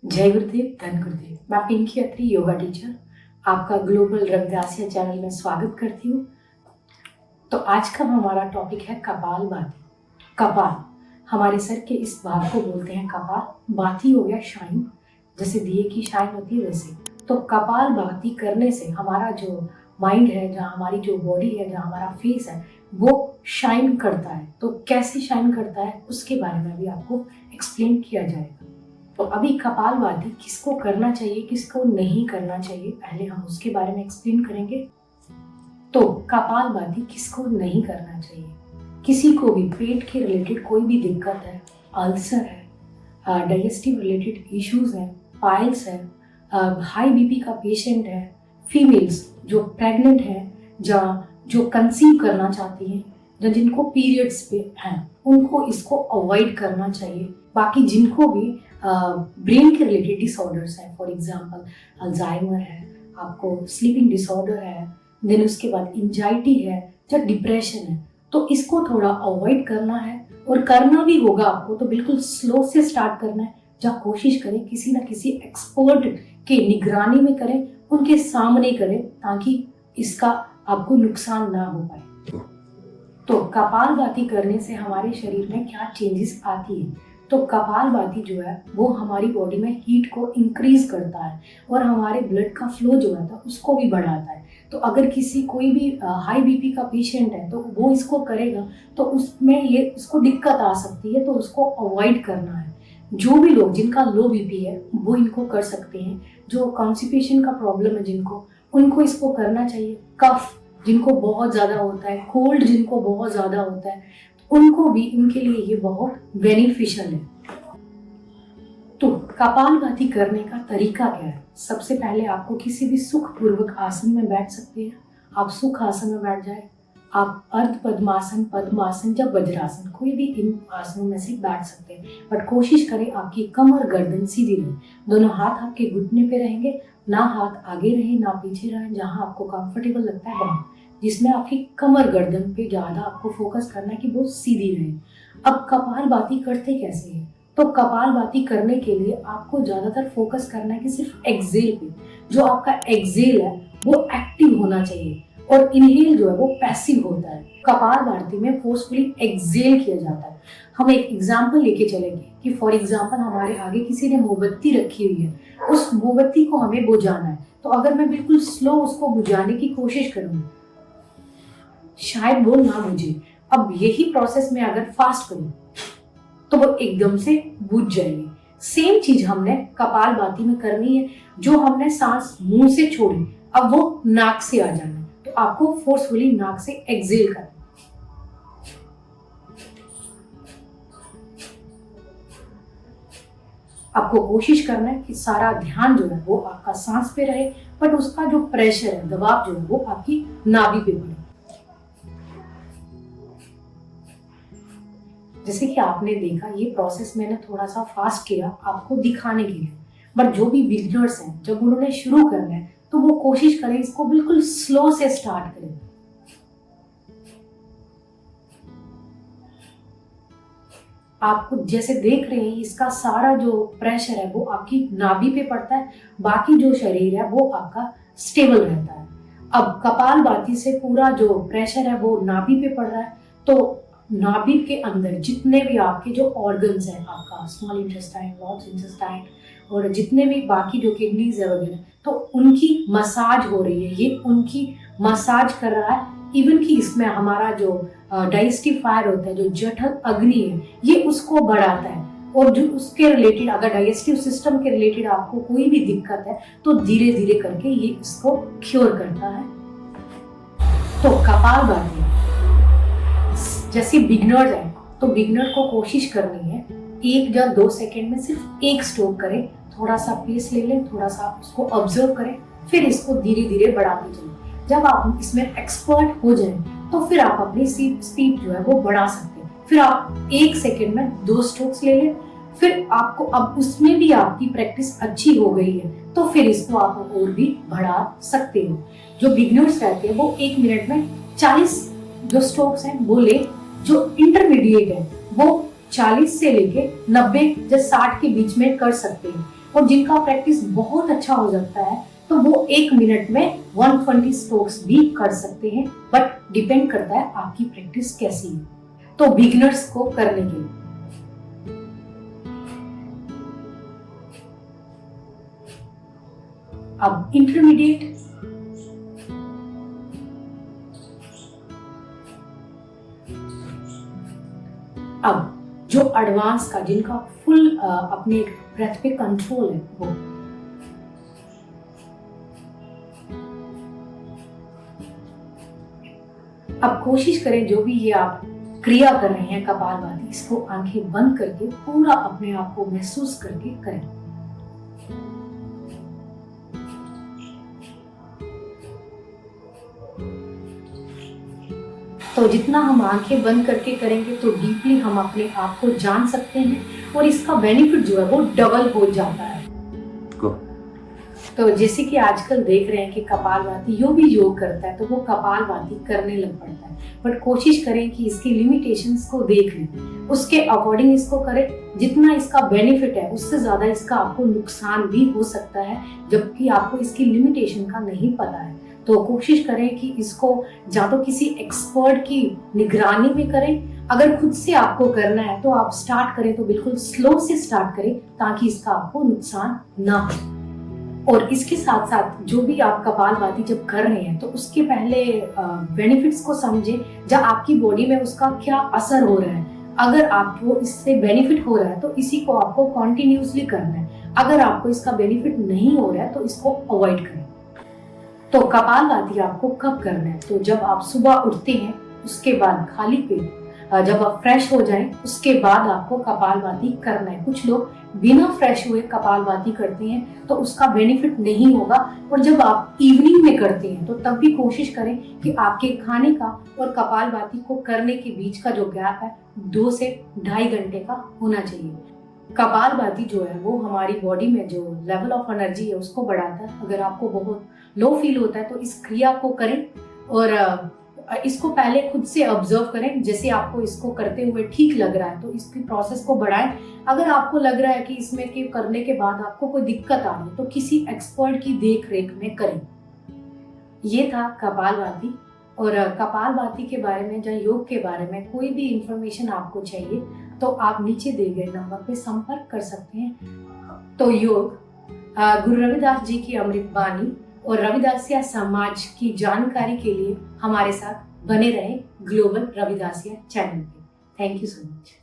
जय गुरुदेव, धन गुरुदेव। मैं पिंकी अत्री, योगा टीचर, आपका ग्लोबल रविदासिया चैनल में स्वागत करती हूँ। तो आज का हमारा टॉपिक है कपालभाति। कपाल हमारे सर के इस भाग को बोलते हैं कपाल। भाति हो गया शाइन, जैसे दिए की शाइन होती है वैसे। तो कपालभाति करने से हमारा जो माइंड है, जहाँ हमारी जो बॉडी है, जहाँ हमारा फेस है, वो शाइन करता है। तो कैसे शाइन करता है उसके बारे में भी आपको एक्सप्लेन किया जाएगा। तो अभी कपालभाति किसको करना चाहिए, किसको नहीं करना चाहिए, पहले हम उसके बारे में एक्सप्लेन करेंगे। तो कपालभाति किसको नहीं करना चाहिए? किसी को भी पेट के रिलेटेड कोई भी दिक्कत है, अल्सर है, डाइजेस्टिव रिलेटेड इश्यूज हैं, पाइल्स है, हाई बीपी का पेशेंट है, फीमेल्स जो प्रेग्नेंट है, जो कंसीव करना चाहती हैं, जिनको पीरियड्स पे हैं, उनको इसको अवॉइड करना चाहिए। बाकी जिनको भी ब्रेन के रिलेटेड डिसऑर्डर्स हैं, फॉर एग्जांपल अल्जाइमर है, आपको स्लीपिंग डिसऑर्डर है, देन उसके बाद एंजाइटी है या डिप्रेशन है, तो इसको थोड़ा अवॉइड करना है। और करना भी होगा आपको तो बिल्कुल स्लो से स्टार्ट करना है। जब कोशिश करें किसी ना किसी एक्सपर्ट के निगरानी में करें, उनके सामने करें, ताकि इसका आपको नुकसान ना हो पाए। तो कपालभाति करने से हमारे शरीर में क्या चेंजेस आती है? तो कपालभाति जो है वो हमारी बॉडी में हीट को इंक्रीज करता है और हमारे ब्लड का फ्लो जो है उसको भी बढ़ाता है। तो अगर कोई भी हाई बीपी का पेशेंट है तो वो इसको करेगा तो उसमें उसको दिक्कत आ सकती है, तो उसको अवॉइड करना है। जो भी लोग जिनका लो बीपी है वो इनको कर सकते हैं। जो कॉन्स्टिपेशन का प्रॉब्लम है उनको इसको करना चाहिए। कफ जिनको बहुत ज़्यादा होता है, कोल्ड जिनको बहुत ज़्यादा होता है, उनको भी, उनके लिए ये बहुत बेनिफिशियल है। तो कपालभाति करने का तरीका क्या है? सबसे पहले आपको किसी भी सुखपूर्वक आसन में बैठ सकते हैं। आप सुख आसन में बैठ जाए, आप अर्ध पद्मासन, पद्मासन या वज्रासन, कोई भी इन आसनों में से बैठ सकते हैं। बट कोशिश करें आपकी कमर गर्दन सीधी रहे, दोनों हाथ आपके घुटने पे रहेंगे, ना हाथ आगे रहे ना पीछे रहे, जहाँ आपको कंफर्टेबल लगता है वहाँ, जिसमें आपकी कमर गर्दन पे ज़्यादा आपको फोकस करना है कि वो सीधी रहे। अब कपालभाति करते कैसे हैं? तो कपालभाति करने के लिए आपको ज़्यादातर फोकस करना है कि सिर्फ एक्सेल पे। जो आपका एक्सेल है वो एक्टिव होना चाहिए और इनहेल जो है वो पैसिव होता है। कपालभाति में फोर्सफुली एक्सेल किया जाता है। हम एक एग्जाम्पल लेके चलेंगे कि फॉर एग्जाम्पल हमारे आगे किसी ने मोमबत्ती रखी हुई है, उस मोमबत्ती को हमें बुझाना है। तो अगर मैं बिल्कुल स्लो उसको बुझाने की कोशिश करूँगी, शायद वो ना बुझे। अब यही प्रोसेस में अगर फास्ट करूं तो वो एकदम से बुझ जाएगी। सेम चीज हमने कपालभाति में करनी है। जो हमने सांस मुंह से छोड़ी, अब वो नाक से आ जाना है। तो आपको फोर्सफुली नाक से एक्सेल करना है। आपको कोशिश करना है कि सारा ध्यान जो है वो आपका सांस पे रहे, बट उसका जो प्रेशर है, दबाव जो है वो आपकी नाभि पे पड़े। जैसे कि आपने देखा, ये प्रोसेस मैंने थोड़ा सा फास्ट किया आपको दिखाने के लिए। बट जो भी बिगिनर्स हैं, जब उन्होंने शुरू करना है तो वो कोशिश करें इसको बिल्कुल स्लो से स्टार्ट करें। आप जैसे देख रहे हैं, इसका सारा जो प्रेशर है वो आपकी नाभि पे पड़ता है, बाकी जो शरीर है वो आपका स्टेबल रहता है। अब कपालभाति से पूरा जो प्रेशर है वो नाभि पे पड़ रहा है, तो नाभि के अंदर जितने भी आपके जो ऑर्गन्स हैं, आपका स्मॉल इंटेस्टाइन, लार्ज इंटेस्टाइन और जितने भी बाकी जो किडनीज है वगैरह, तो उनकी मसाज हो रही है। ये उनकी मसाज कर रहा है। इवन कि इसमें हमारा जो डाइजेस्टिव फायर होता है, जो जठर अग्नि है, ये उसको बढ़ाता है। और जो उसके रिलेटेड, अगर डाइजेस्टिव सिस्टम के रिलेटेड आपको कोई भी दिक्कत है तो धीरे धीरे करके ये इसको क्योर करता है। तो कपालभाति जैसे बिगनर्स है तो बिगनर को कोशिश करनी है 1 या 2 सेकेंड में सिर्फ एक स्ट्रोक करें, थोड़ा सा पेस ले लें, थोड़ा सा उसको ऑब्जर्व करें, फिर इसको धीरे धीरे बढ़ाते चलें। जब आप इसमें एक्सपर्ट हो जाएं तो फिर आप अपनी स्पीड जो है वो बढ़ा सकते हैं। फिर आप 1 सेकेंड में 2 स्ट्रोक्स ले लें। फिर आपको अब उसमें भी आपकी प्रैक्टिस अच्छी हो गई है तो फिर इसको आप और भी बढ़ा सकते हो। जो बिगनर्स रहते हैं वो 1 मिनट में 40 जो स्ट्रोक्स हैं वो ले। जो इंटरमीडिएट है वो 40 से लेके 90 या 60 के बीच में कर सकते हैं। और जिनका प्रैक्टिस बहुत अच्छा हो जाता है तो वो 1 मिनट में 120 स्ट्रोक्स भी कर सकते हैं, बट डिपेंड करता है आपकी प्रैक्टिस कैसी है। तो बिगिनर्स को करने के लिए अब इंटरमीडिएट, अब जो एडवांस का, जिनका फुल अपने ब्रेथ पे कंट्रोल है, वो अब कोशिश करें जो भी ये आप क्रिया कर रहे हैं कपालभाति, इसको आंखें बंद करके पूरा अपने आप को महसूस करके करें। तो जितना हम आंखें बंद करके करेंगे तो डीपली हम अपने आप को जान सकते हैं और इसका बेनिफिट जो है वो डबल हो जाता है। तो जैसे कि आजकल देख रहे हैं कि कपालभाति जो भी योग करता है तो वो कपालभाति करने लग पड़ता है, बट कोशिश करें कि इसकी लिमिटेशंस को देख लें, उसके अकॉर्डिंग इसको करें। जितना इसका बेनिफिट है उससे ज्यादा इसका आपको नुकसान भी हो सकता है, जबकि आपको इसकी लिमिटेशन का नहीं पता है। तो कोशिश करें कि इसको या तो किसी एक्सपर्ट की निगरानी में करें, अगर खुद से आपको करना है तो आप स्टार्ट करें तो बिल्कुल स्लो से स्टार्ट करें ताकि इसका आपको नुकसान ना हो। और इसके साथ साथ जो भी आप कपालभाति जब कर रहे हैं तो उसके पहले बेनिफिट्स को समझें, जब आपकी बॉडी में उसका क्या असर हो रहा है। अगर आपको इससे बेनिफिट हो रहा है तो इसी को आपको कॉन्टिन्यूसली करना है, अगर आपको इसका बेनिफिट नहीं हो रहा है तो इसको अवॉइड करें। तो कपालभाति आपको कब करना है? तो जब आप सुबह उठते हैं उसके बाद खाली पेट, जब आप फ्रेश हो जाएं उसके बाद आपको कपालभाति करना है। कुछ लोग बिना फ्रेश हुए कपालभाति करते हैं तो उसका बेनिफिट नहीं होगा। और जब आप इवनिंग में करते हैं तो तब भी कोशिश करें कि आपके खाने का और कपालभाति को करने के बीच का जो गैप है 2 से 2.5 घंटे का होना चाहिए। कपालभाति जो है वो हमारी बॉडी में जो लेवल ऑफ एनर्जी है उसको बढ़ाता है। अगर आपको बहुत लो फील होता है तो इस क्रिया को करें और इसको पहले खुद से ऑब्जर्व करें, जैसे आपको इसको करते हुए ठीक लग रहा है तो इसकी प्रोसेस को बढ़ाएं। अगर आपको लग रहा है कि इसमें के करने के बाद आपको कोई दिक्कत आ रही है तो किसी एक्सपर्ट की देख रेख में करें। ये था कपालभाति। और कपालभाति के बारे में या योग के बारे में कोई भी इंफॉर्मेशन आपको चाहिए तो आप नीचे दिए गए नंबर पे संपर्क कर सकते हैं। तो योग गुरु रविदास जी की अमृत वाणी और रविदासिया समाज की जानकारी के लिए हमारे साथ बने रहे ग्लोबल रविदासिया चैनल पे। Thank you so much.